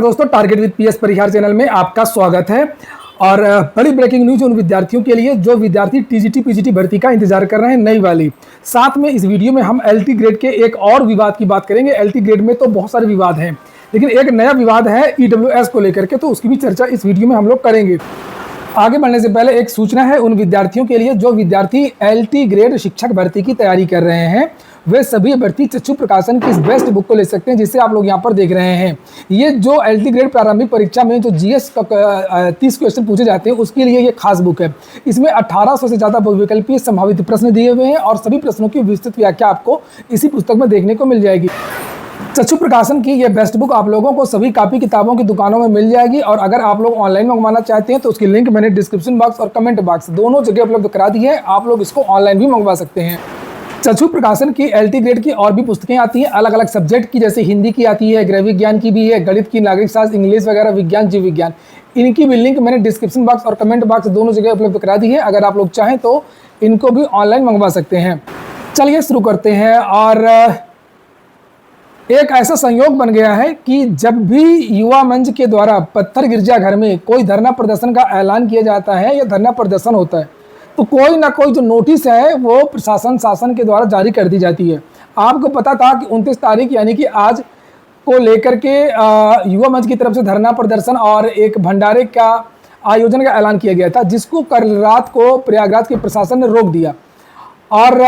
दोस्तों, target with PS Parihar channel में आपका स्वागत है। और बड़ी ब्रेकिंग न्यूज उन विद्यार्थियों के लिए जो विद्यार्थी टीजीटी पीजीटी भर्ती का इंतजार कर रहे हैं, नई वाली। साथ में इस वीडियो में हम एलटी ग्रेड के एक और विवाद की बात करेंगे। एलटी ग्रेड में तो बहुत सारे विवाद हैं, लेकिन एक नया विवाद है ईडब्ल्यूएस को लेकर के, तो उसकी भी चर्चा इस वीडियो में हम लोग करेंगे। आगे बढ़ने से पहले एक सूचना है उन विद्यार्थियों के लिए जो विद्यार्थी एलटी ग्रेड शिक्षक भर्ती की तैयारी कर रहे हैं। वे सभी अभ्यर्थी चक्षु प्रकाशन की इस बेस्ट बुक को ले सकते हैं, जिसे आप लोग यहाँ पर देख रहे हैं। ये जो एलटी ग्रेड प्रारंभिक परीक्षा में जो जीएस का 30 क्वेश्चन पूछे जाते हैं, उसके लिए ये खास बुक है। इसमें 1800 से ज़्यादा बहुविकल्पीय संभावित प्रश्न दिए हुए हैं और सभी प्रश्नों की विस्तृत व्याख्या आपको इसी पुस्तक में देखने को मिल जाएगी। चक्षु प्रकाशन की ये बेस्ट बुक आप लोगों को सभी कापी किताबों की दुकानों में मिल जाएगी। और अगर आप लोग ऑनलाइन मंगवाना चाहते हैं तो उसकी लिंक मैंने डिस्क्रिप्शन बॉक्स और कमेंट बॉक्स दोनों जगह उपलब्ध करा दी है। आप लोग इसको ऑनलाइन भी मंगवा सकते हैं। चक्षु प्रकाशन की एलटी ग्रेड की और भी पुस्तकें आती हैं अलग अलग सब्जेक्ट की, जैसे हिंदी की आती है, गृह विज्ञान की भी है, गणित की, नागरिक शास्त्र, इंग्लिश वगैरह, विज्ञान, जीव विज्ञान। इनकी भी लिंक मैंने डिस्क्रिप्शन बॉक्स और कमेंट बॉक्स दोनों जगह उपलब्ध करा दी है। अगर आप लोग चाहें तो इनको भी ऑनलाइन मंगवा सकते हैं। चलिए शुरू करते हैं। और एक ऐसा संयोग बन गया है कि जब भी युवा मंच के द्वारा पत्थर गिरजाघर में कोई धरना प्रदर्शन का ऐलान किया जाता है या धरना प्रदर्शन होता है, तो कोई ना कोई जो नोटिस है वो शासन के द्वारा जारी कर दी जाती है। आपको पता था कि 29 तारीख यानी कि आज को लेकर के युवा मंच की तरफ से धरना प्रदर्शन और एक भंडारे का आयोजन का ऐलान किया गया था, जिसको कल रात को प्रयागराज के प्रशासन ने रोक दिया। और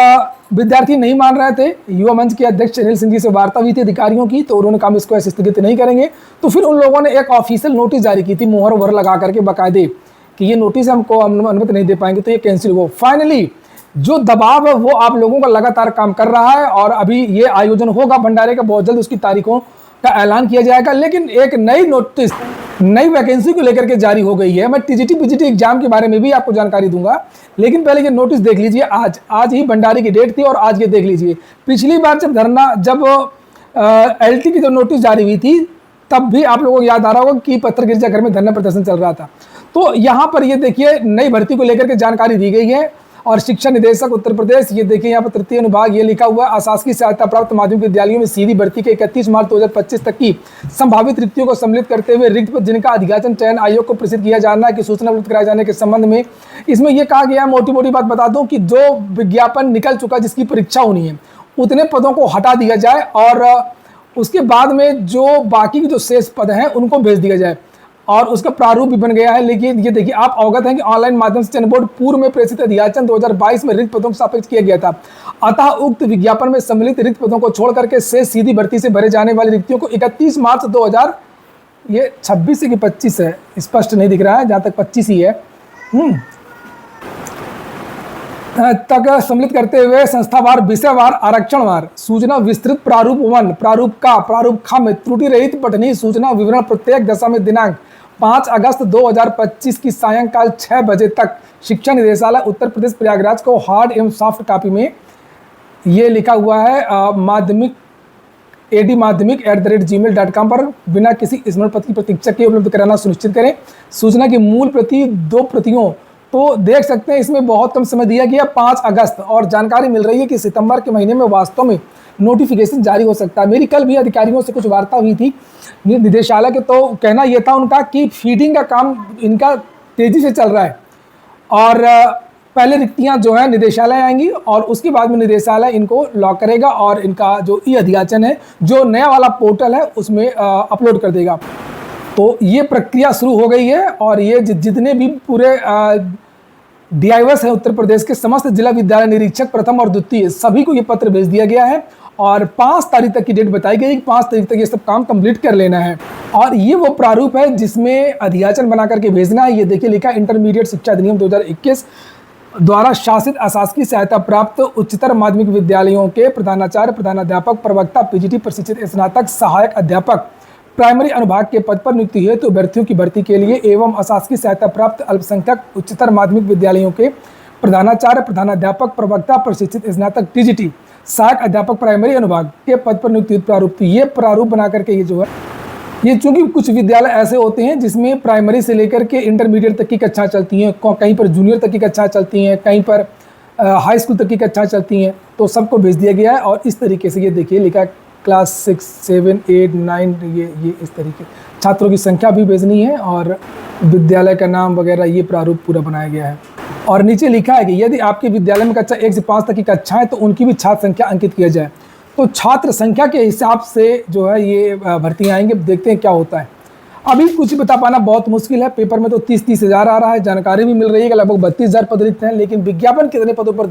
विद्यार्थी नहीं मान रहे थे। युवा मंच के अध्यक्ष अनिल सिंह जी से वार्ता हुई थी अधिकारियों की, तो उन्होंने कहा इसको ऐसे स्थगित नहीं करेंगे। तो फिर उन लोगों ने एक ऑफिशियल नोटिस जारी की थी, मोहर वोहर लगा करके बाकायदे, कि ये नोटिस हमको अनुमति नहीं दे पाएंगे, तो ये कैंसिल हो। फाइनली जो दबाव है वो आप लोगों का लगातार काम कर रहा है और अभी ये आयोजन होगा भंडारे का, बहुत जल्द उसकी तारीखों का ऐलान किया जाएगा। लेकिन एक नई नोटिस नई वैकेंसी को लेकर के जारी हो गई है। मैं टीजीटी पीजीटी एग्जाम के बारे में भी आपको जानकारी दूंगा, लेकिन पहले ये नोटिस देख लीजिए। आज ही भंडारे की डेट थी और आज ये देख लीजिए। पिछली बार जब एलटी की जो नोटिस जारी हुई थी, तब भी आप लोगों को याद आ रहा होगा कि पत्थर गिरजाघर में धरना प्रदर्शन चल रहा था। तो यहाँ पर ये देखिए नई भर्ती को लेकर के जानकारी दी गई है। और शिक्षा निदेशक उत्तर प्रदेश, ये देखिए यहाँ पर तृतीय अनुभाग, ये लिखा हुआ है अशासकीय सहायता प्राप्त माध्यमिक विद्यालयों में सीधी भर्ती के 31 मार्च 2025 तक की संभावित रिक्तियों को सम्मिलित करते हुए रिक्त पद जिनका अधियाचन चयन आयोग को प्रेषित किया जाना है कि सूचना उपलब्ध कराए जाने के संबंध में। इसमें यह कहा गया है, मोटी मोटी बात बता दूं, कि जो विज्ञापन निकल चुका जिसकी परीक्षा होनी है, उतने पदों को हटा दिया जाए और उसके बाद में जो बाकी के जो शेष पद हैं उनको भेज दिया जाए। और उसका प्रारूप भी बन गया है। लेकिन ये देखिए, आप अवगत हैं कि ऑनलाइन माध्यम से चयन बोर्ड पूर्व में प्रेषित अधियाचन 2022 में रिक्त पदों को सापेक्ष किया गया था। अतः उक्त विज्ञापन में सम्मिलित रिक्त पदों को छोड़ करके शेष सीधी भर्ती से भरे जाने वाली रिक्तियों को 31 मार्च 2026 की 25 है, स्पष्ट नहीं दिख रहा है, जहाँ तक 25 ही है तक सम्मिलित करते हुए संस्थावार, विषयवार, आरक्षणवार सूचना विस्तृत प्रारूप 1, प्रारूप का, प्रारूप ख में त्रुटि रहित पठनीय सूचना विवरण प्रत्येक दशा में दिनांक 5 अगस्त 2025 की सायंकाल 6 बजे तक शिक्षा निदेशालय उत्तर प्रदेश प्रयागराज को हार्ड एवं सॉफ्ट कॉपी में, ये लिखा हुआ है माध्यमिक @gmail.com पर बिना किसी स्मरण पत्र की प्रतीक्षा के उपलब्ध कराना सुनिश्चित करें। सूचना की मूल प्रति 2 प्रतियों, तो देख सकते हैं इसमें बहुत कम समय दिया गया, 5 अगस्त। और जानकारी मिल रही है कि सितंबर के महीने में वास्तव में नोटिफिकेशन जारी हो सकता है। मेरी कल भी अधिकारियों से कुछ वार्ता हुई थी निदेशालय के, तो कहना यह था उनका कि फीडिंग का काम इनका तेजी से चल रहा है और पहले रिक्तियां जो है निदेशालय आएंगी और उसके बाद में निदेशालय इनको लॉक करेगा और इनका जो ई अधियाचन है, जो नया वाला पोर्टल है, उसमें अपलोड कर देगा। तो ये प्रक्रिया शुरू हो गई है और ये जितने भी पूरे डीआईएस है उत्तर प्रदेश के समस्त जिला विद्यालय निरीक्षक प्रथम और द्वितीय, सभी को ये पत्र भेज दिया गया है और 5 तारीख तक की डेट बताई गई कि 5 तारीख तक ये सब काम कंप्लीट कर लेना है। और ये वो प्रारूप है जिसमें अधियाचन बना करके भेजना है। ये देखिए लिखा, इंटरमीडिएट शिक्षा अधिनियम 2021 द्वारा शासित अशासकीय सहायता प्राप्त उच्चतर माध्यमिक विद्यालयों के प्रधानाचार्य, प्रधानाध्यापक, प्रवक्ता, पीजीटी प्रशिक्षित स्नातक, सहायक अध्यापक, प्राइमरी अनुभाग के पद पर नियुक्ति हेतु अभ्यर्थियों की भर्ती के लिए एवं अशासकीय सहायता प्राप्त अल्पसंख्यक उच्चतर माध्यमिक विद्यालयों के प्रधानाचार्य, प्रधानाध्यापक, प्रवक्ता, प्रशिक्षित स्नातक, टीजीटी, सहायक अध्यापक, प्राइमरी अनुभाग के पद पर नियुक्ति प्रारूप। तो ये प्रारूप बना करके ये जो है, ये चूंकि कुछ विद्यालय ऐसे होते हैं जिसमें प्राइमरी से लेकर के इंटरमीडिएट तक की कक्षा चलती हैं, कहीं पर जूनियर तक की कक्षा चलती हैं, कहीं पर हाई स्कूल तक की कक्षा चलती हैं, तो सबको भेज दिया गया है। और इस तरीके से ये देखिए लिखा क्लास 6, 7, 8, 9 ये इस तरीके छात्रों की संख्या भी भेजनी है और विद्यालय का नाम वगैरह ये प्रारूप पूरा बनाया गया है। और नीचे लिखा है कि यदि आपके विद्यालय में कक्षा 1 से 5 तक की कक्षाएं तो उनकी भी छात्र संख्या अंकित किया जाए। तो छात्र संख्या के हिसाब से जो है ये भर्तियाँ आएंगे, देखते हैं क्या होता है। अभी कुछ बता पाना बहुत मुश्किल है, पेपर में तो 30 हज़ार आ रहा है, जानकारी भी मिल रही है कि लगभग 32,000 पद रिक्त हैं, लेकिन विज्ञापन कितने पदों पर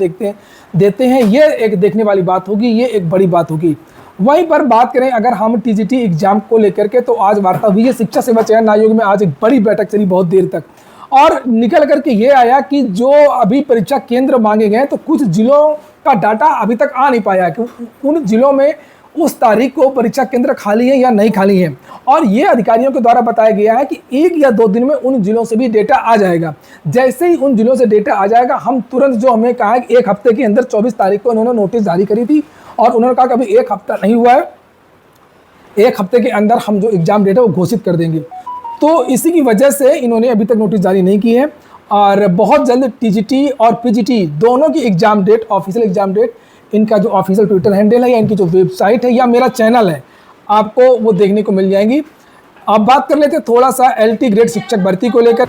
देते हैं ये एक देखने वाली बात होगी, ये एक बड़ी बात होगी। वहीं पर बात करें अगर हम टीजीटी एग्जाम को लेकर के, तो आज वार्ता हुई है शिक्षा सेवा चयन आयोग में, आज एक बड़ी बैठक चली बहुत देर तक, और निकल करके ये आया कि जो अभी परीक्षा केंद्र मांगे गए तो कुछ जिलों का डाटा अभी तक आ नहीं पाया कि उन जिलों में उस तारीख को परीक्षा केंद्र खाली है या नहीं खाली है। और ये अधिकारियों के द्वारा बताया गया है कि 1 या 2 दिन में उन जिलों से भी डेटा आ जाएगा। जैसे ही उन जिलों से डेटा आ जाएगा, हम तुरंत, जो हमें कहा है कि 1 हफ्ते के अंदर 24 तारीख को उन्होंने नोटिस जारी करी थी और उन्होंने कहा कि अभी 1 हफ्ता नहीं हुआ है, 1 हफ्ते के अंदर हम जो एग्जाम डेट है वो घोषित कर देंगे। तो इसी की वजह से इन्होंने अभी तक नोटिस जारी नहीं की है और बहुत जल्द टीजीटी और पीजीटी दोनों की exam date, official exam date, इनका जो ऑफिशियल ट्विटर हैंडल है या इनकी जो वेबसाइट है या मेरा चैनल है, आपको वो देखने को मिल जाएंगी। अब बात कर लेते हैं थोड़ा सा एलटी ग्रेड शिक्षक भर्ती को लेकर।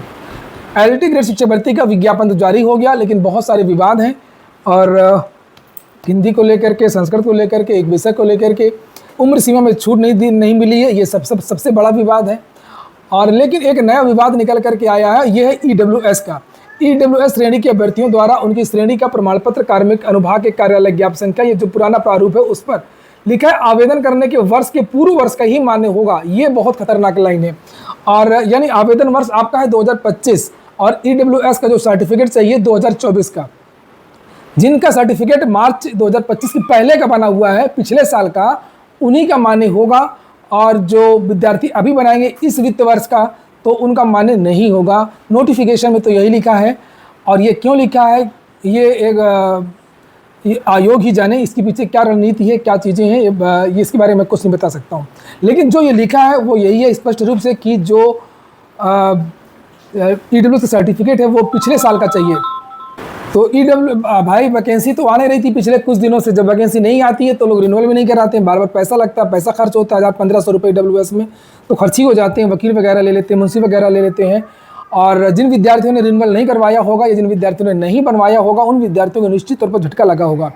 एलटी ग्रेड शिक्षक भर्ती का विज्ञापन तो जारी हो गया, लेकिन बहुत सारे विवाद हैं और हिंदी को लेकर के, संस्कृत को लेकर के, एक विषय को लेकर के उम्र सीमा में छूट नहीं मिली है, ये सबसे बड़ा विवाद है। और लेकिन एक नया विवाद निकल करके आया है, यह है ईडब्ल्यूएस का। ईडब्ल्यूएस श्रेणी के अभ्यर्थियों द्वारा उनकी श्रेणी का प्रमाण पत्र कार्मिक अनुभाग के कार्यालय ज्ञापन संख्या, ये जो पुराना प्रारूप है उस पर लिखा है आवेदन करने के वर्ष के पूर्व वर्ष का ही मान्य होगा। ये बहुत खतरनाक लाइन है। और यानी आवेदन वर्ष आपका है 2025 और ईडब्ल्यूएस का जो सर्टिफिकेट चाहिए 2024 का। जिनका सर्टिफिकेट मार्च 2025 के पहले का बना हुआ है, पिछले साल का, उन्हीं का मान्य होगा। और जो विद्यार्थी अभी बनाएंगे इस वित्त वर्ष का, तो उनका मान्य नहीं होगा। नोटिफिकेशन में तो यही लिखा है। और ये क्यों लिखा है, ये एक ये आयोग ही जाने, इसके पीछे क्या रणनीति है, क्या चीज़ें हैं, ये इसके बारे में कुछ नहीं बता सकता हूँ। लेकिन जो ये लिखा है वो यही है स्पष्ट रूप से कि जो ईडब्ल्यू सर्टिफिकेट है वो पिछले साल का चाहिए। तो भाई वैकेंसी तो आने रही थी पिछले कुछ दिनों से, जब वैकेंसी नहीं आती है तो लोग रिन्यूअल भी नहीं कराते हैं, बार बार पैसा लगता है, पैसा खर्च होता है 1000-1500 रुपये ईडब्ल्यूएस में, तो खर्च ही हो जाते हैं, वकील वगैरह ले लेते हैं, मुंशी वगैरह ले लेते हैं। और जिन विद्यार्थियों ने रिन्यूअल नहीं करवाया होगा या जिन विद्यार्थियों ने नहीं बनवाया होगा, उन विद्यार्थियों को निश्चित तौर पर झटका लगा होगा।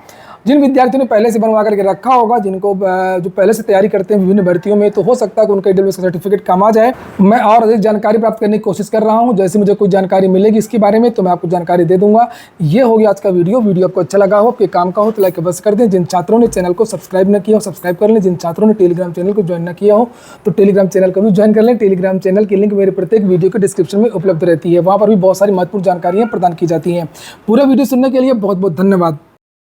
जिन विद्यार्थियों ने पहले से बनवा करके रखा होगा, जिनको जो पहले से तैयारी करते हैं विभिन्न भर्तियों में, तो हो सकता है कि उनका ईडब्ल्यूएस का सर्टिफिकेट काम आ जाए। मैं और अधिक जानकारी प्राप्त करने की कोशिश कर रहा हूं, जैसे मुझे कोई जानकारी मिलेगी इसके बारे में तो मैं आपको जानकारी दे दूंगा। ये हो गया आज का वीडियो आपको अच्छा लगा हो, आपके काम का हो तो लाइक बस कर दें। जिन छात्रों ने चैनल को सब्सक्राइब न किया हो सब्सक्राइब कर लें। जिन छात्रों ने टेलीग्राम चैनल को ज्वाइन न किया हो तो टेलीग्राम चैनल को भी ज्वाइन कर लें। टेलीग्राम चैनल की लिंक मेरे प्रत्येक वीडियो के डिस्क्रिप्शन में उपलब्ध रहती है, वहाँ पर भी बहुत सारी महत्वपूर्ण जानकारियाँ प्रदान की जाती हैं। पूरे वीडियो सुनने के लिए बहुत बहुत धन्यवाद।